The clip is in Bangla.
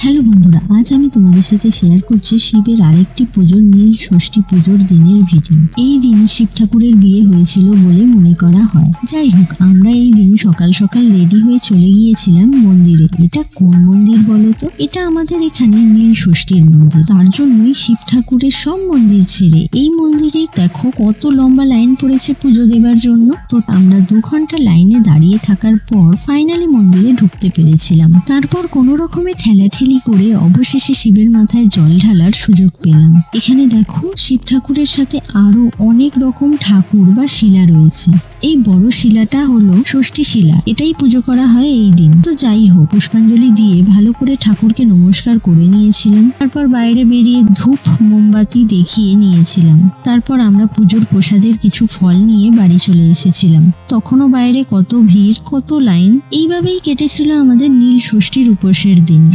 হ্যালো বন্ধুরা, আজ আমি তোমাদের সাথে শেয়ার করছি শিবের আরেকটি পুজোর নীল ষষ্ঠী পুজোর দিনের ভিডিও। এই দিন শিব ঠাকুরের বিয়ে হয়েছিল বলে মনে করা হয়। যাই হোক, আমরা এই দিন সকাল সকাল রেডি হয়ে চলে গিয়েছিলাম মন্দিরে। এটা কোন মন্দির বলো তো? এটা আমাদের এখানে নীল ষষ্ঠীর মন্দির। তার জন্যই শিব ঠাকুরের সব মন্দির ছেড়ে এই মন্দিরে দেখো কত লম্বা লাইন পড়েছে পুজো দেবার জন্য। তো আমরা 2 ঘন্টা লাইনে দাঁড়িয়ে থাকার পর ফাইনালি মন্দিরে ঢুকতে পেরেছিলাম। তারপর কোনো রকমে ঠেলাঠেলি করে অবশেষে শিবের মাথায় জল ঢালার সুযোগ পেলাম। এখানে দেখো শিব ঠাকুরের সাথে আরো অনেক রকম ঠাকুর বা শিলা রয়েছে। এই বড় শিলাটা হলো ষষ্ঠী শিলা, এটাই পুজো করা হয় এই দিন। তো যাই হোক, পুষ্পাঞ্জলি দিয়ে ভালো করে ঠাকুরকে নমস্কার করে নিয়েছিলাম। তারপর বাইরে বেরিয়ে ধূপ মোমবাতি দেখিয়ে নিয়েছিলাম। তারপর আমরা পুজোর প্রসাদের কিছু ফল নিয়ে বাড়ি চলে এসেছিলাম। তখনও বাইরে কত ভিড়, কত লাইন। এইভাবেই কেটেছিল আমাদের নীল ষষ্ঠীর উপোসের দিন।